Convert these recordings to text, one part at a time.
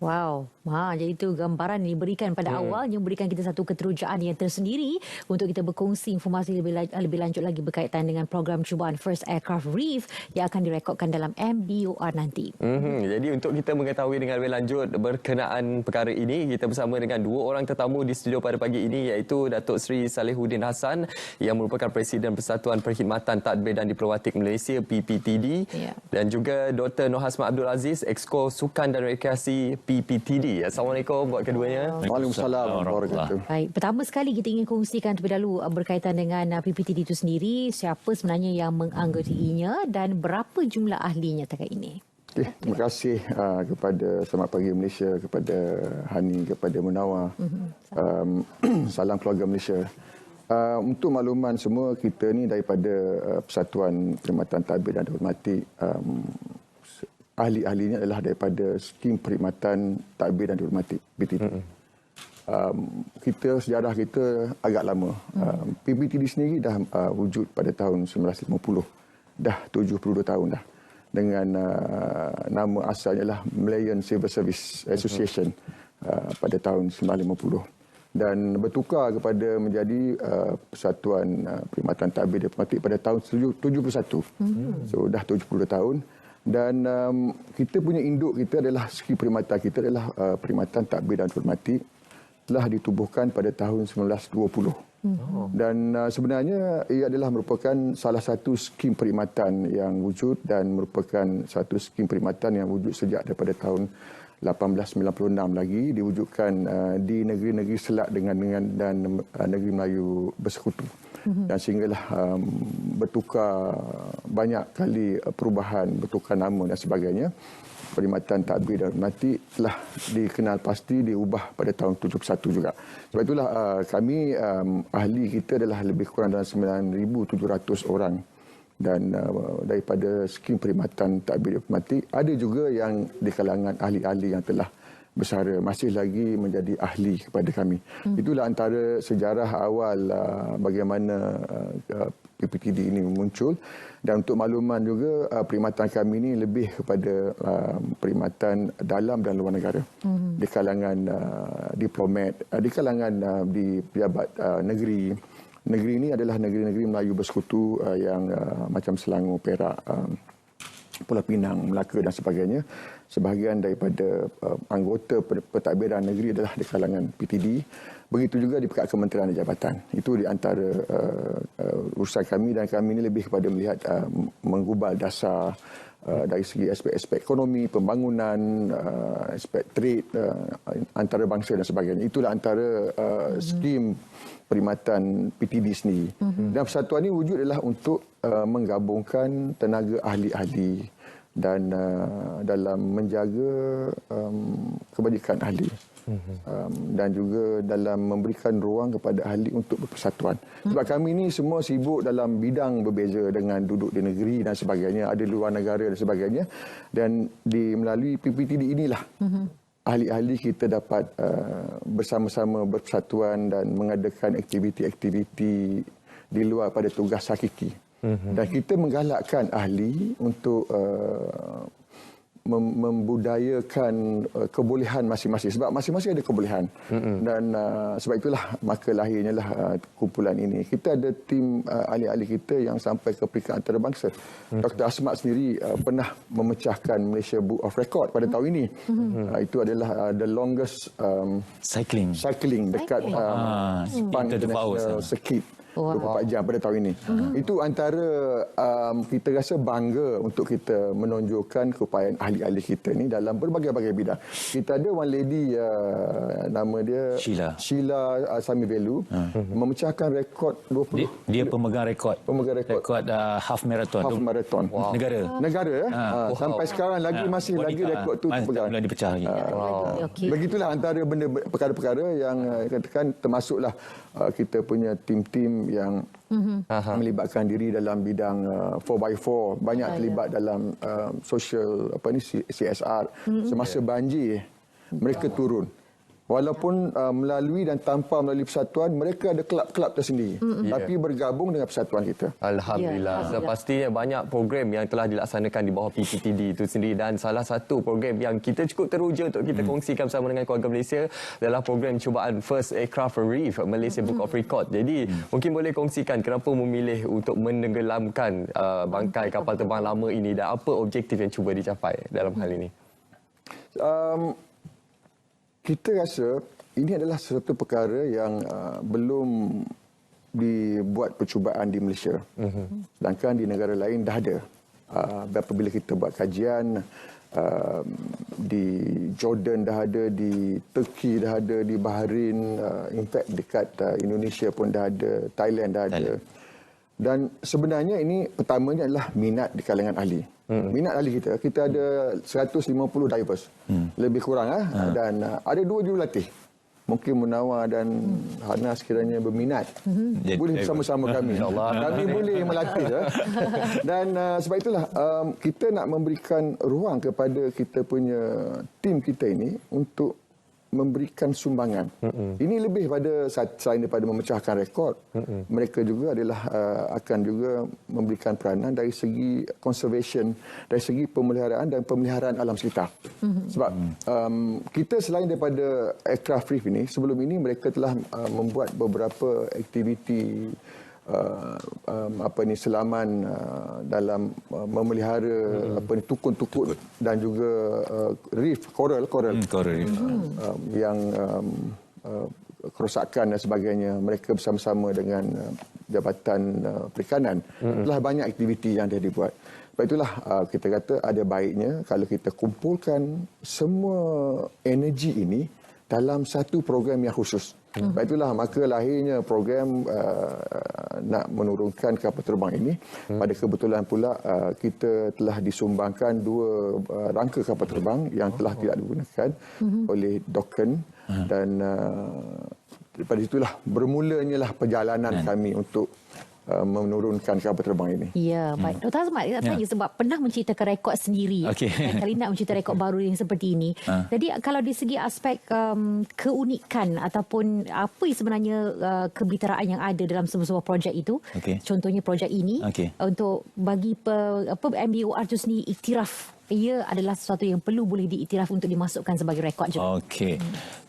Wow, jadi itu gambaran yang diberikan pada awalnya, memberikan kita satu keterujaan yang tersendiri untuk kita berkongsi informasi lebih lanjut lagi berkaitan dengan program cubaan First Aircraft Reef yang akan direkodkan dalam MBOR nanti. Jadi untuk kita mengetahui dengan lebih lanjut berkenaan perkara ini, kita bersama dengan dua orang tetamu di studio pada pagi ini, iaitu Datuk Seri Salihuddin Hassan yang merupakan Presiden Persatuan Perkhidmatan Tadbir dan Diplomatik Malaysia PPTD, dan juga Dr. Noh Hasmat Abdul Aziz, Exco Sukan dan Rekreasi PPTD. Assalamualaikum buat keduanya. Waalaikumsalam warahmatullahi. Baik, pertama sekali kita ingin kongsikan terlebih dahulu berkaitan dengan PPTD itu sendiri, siapa sebenarnya yang menganggotinya dan berapa jumlah ahlinya terkait ini. Okay, terima kasih kepada Selamat Pagi Malaysia, kepada Hani, kepada Munawar. Salam keluarga Malaysia. Untuk makluman semua, kita ni daripada Persatuan Perkhidmatan Tadbir dan Diplomatik, ahli-ahlinya adalah daripada Skim Perkhidmatan Tadbir dan Diplomatik PTD. Sejarah kita agak lama. PPTD sendiri dah wujud pada tahun 1950. Dah 72 tahun dah. Dengan nama asalnya lah Malayan Civil Service Association pada tahun 1950. Dan bertukar kepada menjadi Persatuan Perkhidmatan Tadbir Diplomatik pada tahun 71. So dah 72 tahun. Dan kita punya induk kita adalah Skim Perkhidmatan kita adalah Perkhidmatan Tadbir dan Diplomatik, telah ditubuhkan pada tahun 1920. Dan sebenarnya ia adalah merupakan salah satu skim perkhidmatan yang wujud dan merupakan satu skim perkhidmatan yang wujud sejak daripada tahun 1896 lagi, diwujudkan di negeri-negeri Selat dan negeri Melayu bersekutu. Dan sehinggalah bertukar banyak kali perubahan, bertukar nama dan sebagainya. Perkhidmatan Tadbir dan Diplomatik telah dikenal pasti diubah pada tahun 71 juga. Sebab itulah kami ahli kita adalah lebih kurang dalam 9,700 orang. Dan daripada Skim Perkhidmatan Tadbir Diplomatik, ada juga yang di kalangan ahli-ahli yang telah bersara masih lagi menjadi ahli kepada kami. Itulah antara sejarah awal bagaimana PPTD ini muncul. Dan untuk makluman juga, perkhidmatan kami ini lebih kepada perkhidmatan dalam dan luar negara. Di kalangan diplomat, di kalangan di pejabat negeri. Negeri ini adalah negeri-negeri Melayu bersekutu yang macam Selangor, Perak, Pulau Pinang, Melaka dan sebagainya. Sebahagian daripada anggota pentadbiran negeri adalah di kalangan PTD. Begitu juga di pekat kementerian dan jabatan. Itu di antara urusan kami, dan kami ini lebih kepada melihat menggubal dasar dari segi aspek-aspek ekonomi, pembangunan, aspek trade antara bangsa dan sebagainya. Itulah antara skim perkhidmatan PTD sendiri. Dan persatuan ini wujud adalah untuk menggabungkan tenaga ahli-ahli dan dalam menjaga kebajikan ahli. Dan juga dalam memberikan ruang kepada ahli untuk berpersatuan. Sebab kami ni semua sibuk dalam bidang berbeza dengan duduk di negeri dan sebagainya, ada luar negara dan sebagainya. Dan melalui PPTD inilah ahli-ahli kita dapat bersama-sama berpersatuan dan mengadakan aktiviti-aktiviti di luar pada tugas hakiki. Dan kita menggalakkan ahli untuk membudayakan kebolehan masing-masing, sebab masing-masing ada kebolehan. Dan sebab itulah maka lahirnya lah kumpulan ini. Kita ada tim ahli-ahli kita yang sampai ke peringkat antarabangsa. Dr. Asmat sendiri pernah memecahkan Malaysia Book of Record pada tahun ini. Itu adalah the longest cycling dekat Sepang International Circuit. 24 jam pada tahun ini. Itu antara kita rasa bangga untuk kita menonjolkan keupayaan ahli-ahli kita ni dalam berbagai-bagai bidang. Kita ada one lady nama dia Sheila Sami Velu, memecahkan rekod 20. Dia pemegang rekod. Rekod half marathon. Wow. Negara. Sampai sekarang lagi masih lagi rekod tu dipegang. Belum dipecah lagi. Begitulah antara benda perkara-perkara yang katakan termasuklah kita punya tim-tim yang melibatkan diri dalam bidang 4x4, banyak terlibat dalam social CSR. Semasa banjir mereka turun Walaupun melalui dan tanpa melalui persatuan, mereka ada kelab-kelab tersendiri. Tapi bergabung dengan persatuan kita. Alhamdulillah. Pastinya banyak program yang telah dilaksanakan di bawah PPTD itu sendiri. Dan salah satu program yang kita cukup teruja untuk kita kongsikan bersama dengan keluarga Malaysia adalah program cubaan First Aircraft Reef Malaysia Book of Record. Jadi mungkin boleh kongsikan kenapa memilih untuk menenggelamkan bangkai kapal terbang lama ini dan apa objektif yang cuba dicapai dalam hal ini? Kita rasa ini adalah satu perkara yang belum dibuat percubaan di Malaysia. Sedangkan di negara lain dah ada. Apabila kita buat kajian, di Jordan dah ada, di Turki dah ada, di Bahrain, in fact dekat Indonesia pun dah ada, Thailand dah ada. Dan sebenarnya ini pertamanya adalah minat di kalangan ahli. Minat ahli kita ada 150 divers lebih kurang dan ada 2 jurulatih. Mungkin Munawar dan Hana sekiranya berminat boleh bersama-sama kami. Kami boleh melatih dan sebab itulah kita nak memberikan ruang kepada kita punya tim kita ini untuk memberikan sumbangan. Ini lebih pada selain daripada memecahkan rekod, mereka juga adalah akan juga memberikan peranan dari segi conservation, dari segi pemeliharaan alam sekitar. Sebab kita selain daripada aircraft reef ini, sebelum ini mereka telah membuat beberapa aktiviti selaman dalam memelihara tukun-tukun dan juga reef coral reef yang kerosakan dan sebagainya. Mereka bersama-sama dengan Jabatan Perikanan telah banyak aktiviti yang dah dibuat. Sebab itulah kita kata ada baiknya kalau kita kumpulkan semua energi ini dalam satu program yang khusus. Sebab itulah maka lahirnya program nak menurunkan kapal terbang ini. Pada kebetulan pula kita telah disumbangkan 2 rangka kapal terbang yang telah tidak digunakan oleh Dokken dan daripada itulah bermulanya lah perjalanan kami untuk menurunkan kapal terbang ini. Ya, baik. Dr. Azmat, saya tanya sebab pernah menciptakan rekod sendiri. Kali nak menciptakan rekod baru yang seperti ini. Jadi kalau di segi aspek keunikan ataupun apa sebenarnya kebitaraan yang ada dalam sebuah projek itu, contohnya projek ini, untuk bagi MBOR itu sendiri iktiraf, ia adalah sesuatu yang perlu boleh diiktiraf untuk dimasukkan sebagai rekod juga.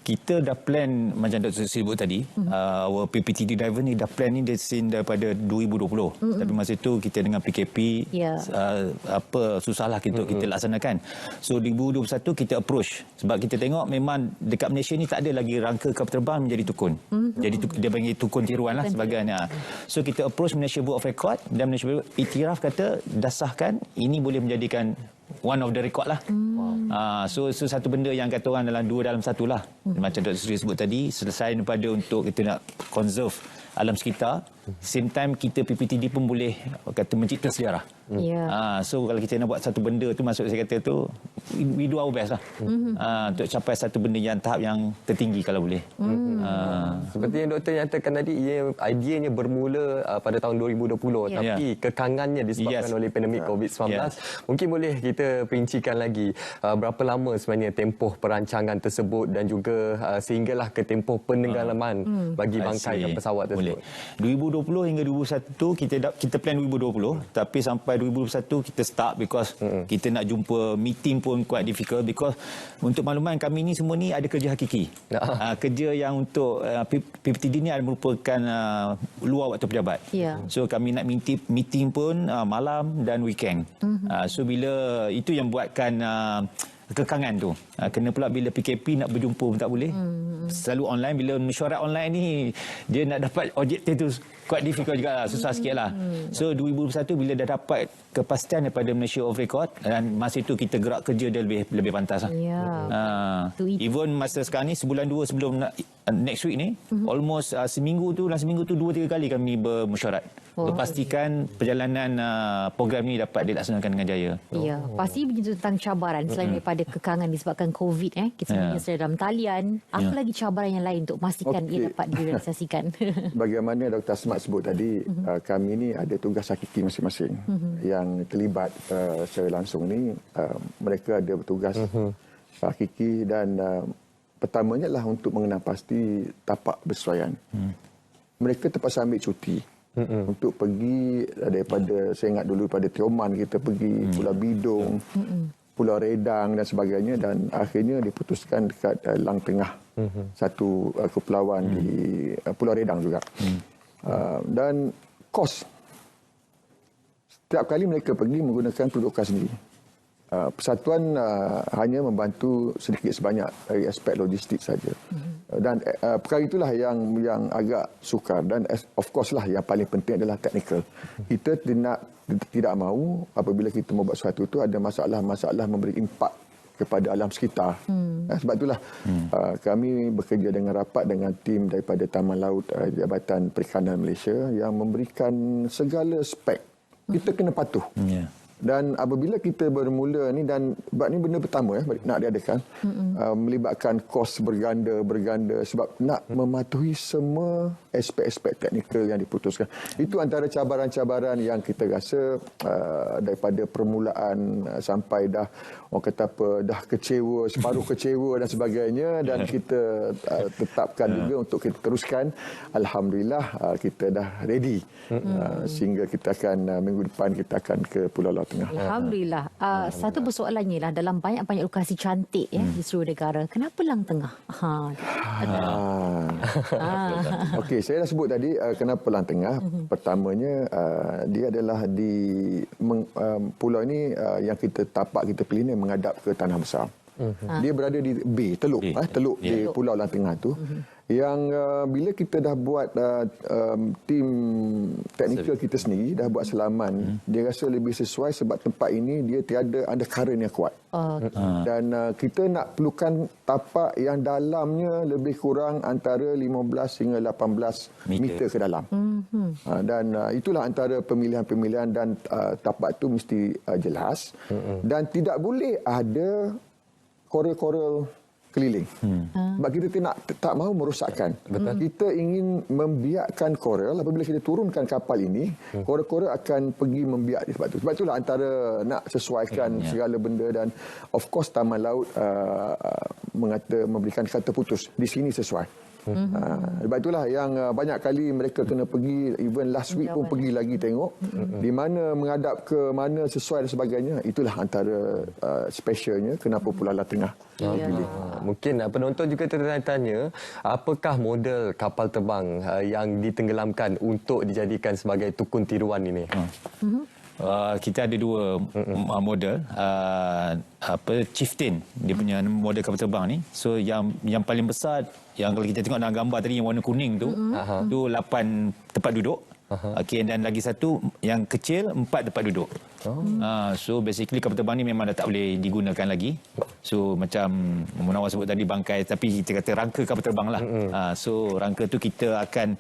Kita dah plan macam Dr. sebut tadi, our PPTD diver ni dah plan ni daripada 2020. Tapi masa itu kita dengan PKP susahlah kita laksanakan. So 2021 kita approach sebab kita tengok memang dekat Malaysia ni tak ada lagi rangka kapal terbang menjadi tukun. Jadi dia panggil tukun tiruan lah sebagainya. So kita approach Malaysia Book of Record dan Malaysia Book iktiraf kata dasahkan ini boleh menjadikan one of the record lah. So satu benda yang kata orang dalam 2 dalam 1 lah. Macam Dr. Sri sebut tadi, selesai daripada untuk kita nak conserve alam sekitar, same time kita PPTD pun boleh kata mencipta sejarah. So kalau kita nak buat satu benda tu, maksud saya kata tu we do our best lah untuk capai satu benda yang tahap yang tertinggi kalau boleh. Seperti yang doktor nyatakan tadi, ideanya bermula pada tahun 2020 tapi kekangannya disebabkan oleh pandemik COVID-19. Mungkin boleh kita perincikan lagi berapa lama sebenarnya tempoh perancangan tersebut dan juga sehinggalah ke tempoh penenggelaman bagi bangkai pesawat tersebut. 2020 hingga 2021 kita plan 2020 tapi sampai 2021 kita start because kita nak jumpa meeting pun quite difficult because untuk makluman kami ni semua ni ada kerja hakiki. Kerja yang untuk PPTD ni ada merupakan luar waktu pejabat. So kami nak meeting pun malam dan weekend. So bila itu yang buatkan kekangan tu. Kena pula bila PKP nak berjumpa pun tak boleh. Selalu online. Bila mesyuarat online ni dia nak dapat objektif tu quite difficult juga lah. Susah sikit lah. So 2021 bila dah dapat kepastian daripada Malaysia of Record dan masa itu kita gerak kerja dia lebih pantas lah. Even masa sekarang ni sebulan 2 sebelum next week ni almost seminggu tu 2-3 kali kami bermesyuarat. Pastikan perjalanan program ni dapat dilaksanakan dengan jaya. Ya, pasti tentang cabaran selain daripada kekangan disebabkan COVID. Kita sebenarnya sedang dalam talian. Apa lagi cabaran yang lain untuk memastikan ia dapat direalisasikan? Bagaimana Dr. Asmat sebut tadi, kami ni ada tugas hakiki masing-masing. Yang terlibat secara langsung ni, mereka ada bertugas hakiki dan pertamanya adalah untuk mengenal pasti tapak bersesuaian. Mereka terpaksa ambil cuti untuk pergi daripada, saya ingat dulu pada Tioman kita pergi Pulau Bidung, Pulau Redang dan sebagainya, dan akhirnya diputuskan dekat Lang Tengah, satu kepulauan di Pulau Redang juga. Dan kos setiap kali mereka pergi menggunakan pendudukan sendiri. Persatuan hanya membantu sedikit sebanyak dari aspek logistik saja. Dan perkara itulah yang agak sukar, dan of course lah yang paling penting adalah teknikal. Kita tidak mahu apabila kita membuat sesuatu itu ada masalah-masalah memberi impak kepada alam sekitar. Sebab itulah kami bekerja dengan rapat dengan tim daripada Taman Laut Jabatan Perikanan Malaysia yang memberikan segala spek. Kita kena patuh. Dan apabila kita bermula ni, dan sebab ni benda pertama nak diadakan, melibatkan kos berganda sebab nak mematuhi semua aspek-aspek teknikal yang diputuskan. Itu antara cabaran-cabaran yang kita rasa daripada permulaan sampai dah orang kata apa, dah kecewa, separuh kecewa dan sebagainya, dan kita tetapkan juga untuk kita teruskan. Alhamdulillah kita dah ready sehingga kita akan minggu depan kita akan ke Pulau Laut Tengah. Alhamdulillah. Satu persoalannya lah, dalam banyak-banyak lokasi cantik di seluruh negara, kenapa Lang Tengah? Okey, saya dah sebut tadi kenapa Lang Tengah. Pertamanya dia adalah di pulau ini yang kita tapak kita pilih ni menghadap ke Tanah Besar. Dia berada di bay, teluk di Pulau Lang Tengah tu. Yang bila kita dah buat tim teknikal kita sendiri, dah buat selaman, dia rasa lebih sesuai sebab tempat ini dia tiada undercurrent yang kuat. Dan kita nak perlukan tapak yang dalamnya lebih kurang antara 15 hingga 18 meter ke dalam. Dan itulah antara pemilihan-pemilihan, dan tapak tu mesti jelas. Dan tidak boleh ada koral-koral keliling. Sebab kita tak mahu merosakkan. Kita ingin membiakkan koral. Apabila kita turunkan kapal ini, koral-koral akan pergi membiak di tempat itu. Sebab itulah antara nak sesuaikan segala benda, dan of course Taman Laut memberikan kata putus di sini sesuai. Sebab itulah yang banyak kali mereka kena pergi, even last week pun pergi lagi tengok di mana menghadap ke mana sesuai dan sebagainya. Itulah antara specialnya kenapa Pulau Laut Tengah dipilih. Mungkin penonton juga tertanya, apakah model kapal terbang yang ditenggelamkan untuk dijadikan sebagai tukun tiruan ini? Kita ada dua model. Chieftain, dia punya model kapal terbang ni. So yang paling besar, yang kalau kita tengok dalam gambar tadi yang warna kuning tu, tu 8 tempat duduk. Okey, dan lagi satu yang kecil 4 tempat duduk. So basically kapal terbang ni memang dah tak boleh digunakan lagi. So macam Munawar sebut tadi bangkai, tapi kita kata rangka kapal terbang lah. So rangka tu kita akan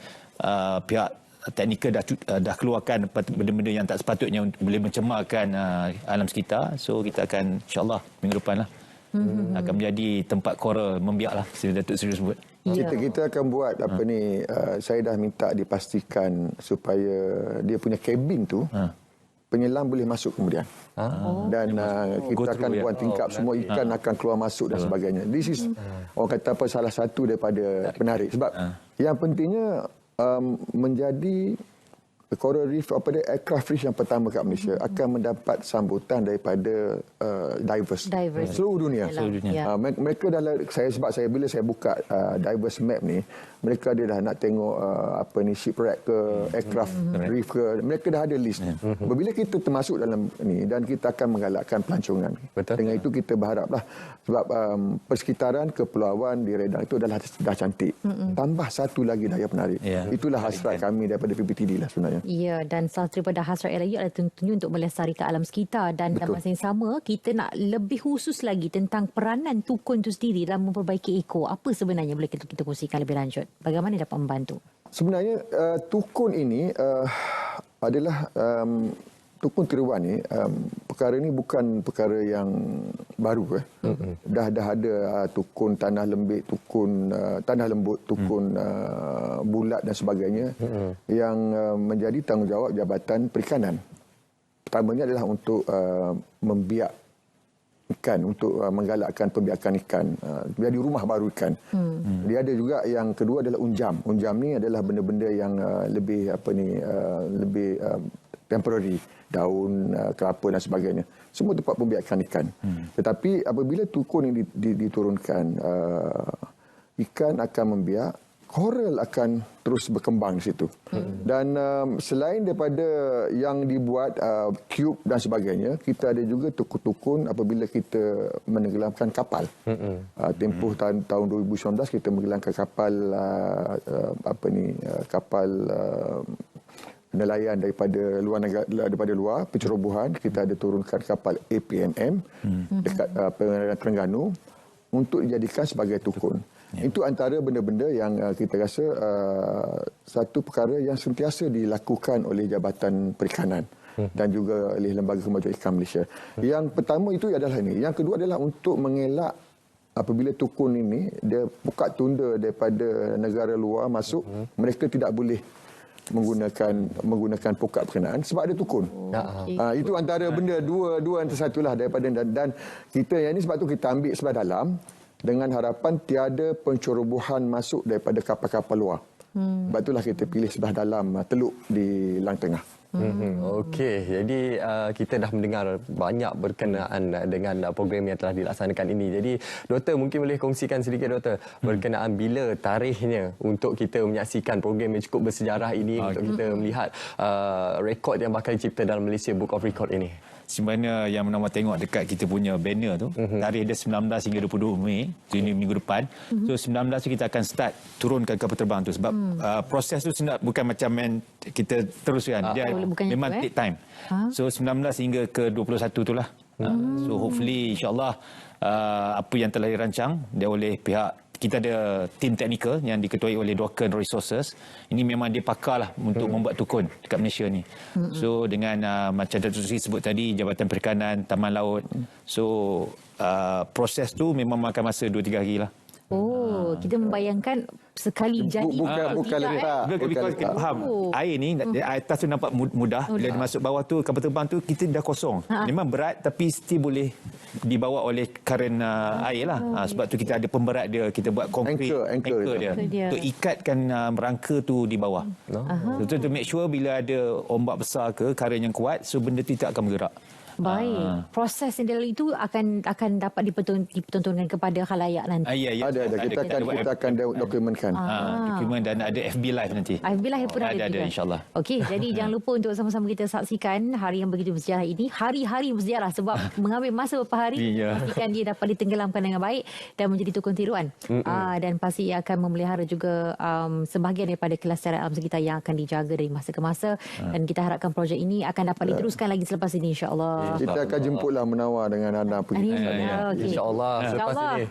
pihak teknikal dah keluarkan benda-benda yang tak sepatutnya boleh mencemarkan alam sekitar. So kita akan insyaAllah minggu depan lah akan menjadi tempat koral membiak lah, Datuk Seri sebut. Kita akan buat apa ni, saya dah minta dipastikan supaya dia punya kabin tu penyelam boleh masuk kemudian. Dan kita akan buat tingkap, semua ikan akan keluar masuk dan sebagainya. This is orang kata apa, salah satu daripada penarik. Sebab yang pentingnya menjadi coral reef, aircraft reef yang pertama kat Malaysia akan mendapat sambutan daripada divers seluruh dunia. Mereka dah, bila saya buka divers map ni, mereka dah nak tengok shipwreck ke, aircraft reef ke, mereka dah ada list. Bila kita termasuk dalam ni, dan kita akan menggalakkan pelancongan. Dengan itu kita berharaplah, sebab persekitaran kepulauan di Redang itu dah cantik. Tambah satu lagi daya penarik. Itulah hasrat kami daripada PPTD lah sebenarnya. Ya, dan salah daripada hasrat lagi adalah tentunya untuk melestarikan alam sekitar, dan dalam masa yang sama kita nak lebih khusus lagi tentang peranan tukun itu sendiri dalam memperbaiki eko. Apa sebenarnya boleh kita kongsikan lebih lanjut? Bagaimana dapat membantu? Sebenarnya tukun ini adalah tukun tiruan ni, perkara ni bukan perkara yang baru. Dah ada tukun tanah lembik, tukun tanah lembut, tukun bulat dan sebagainya yang menjadi tanggungjawab Jabatan Perikanan. Pertamanya adalah untuk membiak ikan untuk menggalakkan pembiakan ikan, jadi rumah baru ikan. Dia ada juga yang kedua adalah unjam. Unjam ni adalah benda-benda yang lebih lebih temporary, daun, kelapa dan sebagainya. Semua tempat pembiakan ikan. Tetapi apabila tukun ini diturunkan, ikan akan membiak, koral akan terus berkembang di situ. Dan selain daripada yang dibuat cube dan sebagainya, kita ada juga tukun-tukun apabila kita menenggelamkan kapal. Tempoh tahun 2019 kita menenggelamkan kapal kapal nelayan daripada luar negara, daripada luar pencerobohan. Kita ada turunkan kapal APMM dekat Perairan Terengganu untuk dijadikan sebagai tukun. Itu antara benda-benda yang kita rasa satu perkara yang sentiasa dilakukan oleh Jabatan Perikanan dan juga oleh Lembaga Kemajuan Ikan Malaysia. Yang pertama itu adalah ini. Yang kedua adalah untuk mengelak apabila tukun ini dia buka tunda daripada negara luar masuk, mereka tidak boleh menggunakan pokok berkenaan sebab ada tukun. Itu antara benda dua antara satulah daripada, dan kita yang ini sebab tu kita ambil sebelah dalam dengan harapan tiada pencerobohan masuk daripada kapal-kapal luar. Sebab itulah kita pilih sebelah dalam Teluk di Lang Tengah. Okey, jadi kita dah mendengar banyak berkenaan dengan program yang telah dilaksanakan ini. Jadi Doktor mungkin boleh kongsikan sedikit Doktor berkenaan bila tarikhnya untuk kita menyaksikan program yang cukup bersejarah ini, untuk kita melihat rekod yang bakal dicipta dalam Malaysia Book of Record ini. Sebenarnya yang menama tengok dekat kita punya banner tu, tarikh dia 19 hingga 22 Mei, ini minggu depan. So 19 tu kita akan start turunkan kapal terbang tu sebab proses tu bukan macam kita teruskan. Dia memang take time. So 19 hingga ke 21 tu lah. So hopefully insyaAllah apa yang telah dirancang dia oleh pihak, kita ada tim teknikal yang diketuai oleh Docken Resources. Ini memang dia pakar lah untuk membuat tukun dekat Malaysia ni. So dengan macam Datuk Seri sebut tadi, Jabatan Perikanan, Taman Laut. So proses tu memang makan masa 2-3 hari lah. Oh, kita membayangkan sekali jadi. Bukan letak. Because kita faham, air ni atas tu nampak mudah. Bila dia masuk bawah tu, kapal terbang tu, kita dah kosong. Memang berat tapi still boleh dibawa oleh current air lah. Sebab tu kita ada pemberat dia, kita buat konkrit anchor dia untuk ikatkan rangka tu di bawah. To make sure bila ada ombak besar ke, current yang kuat, so benda tu tak akan bergerak. Baik. Proses yang dalam itu akan dapat dipertontonkan kepada khalayak nanti. Ada. Kita akan dokumenkan. Dokumen dan ada FB Live nanti. FB Live pun ada juga. InsyaAllah. Okey, jadi jangan lupa untuk sama-sama kita saksikan hari yang begitu bersejarah ini. Hari-hari bersejarah sebab mengambil masa beberapa hari. Pastikan dia dapat ditenggelamkan dengan baik dan menjadi tukun tiruan. Dan pasti ia akan memelihara juga sebahagian daripada kelestarian alam sekitar yang akan dijaga dari masa ke masa. Dan kita harapkan projek ini akan dapat diteruskan lagi selepas ini, insya-Allah. Kita akan jemputlah menawar dengan Hana pergi. InsyaAllah selepas ini.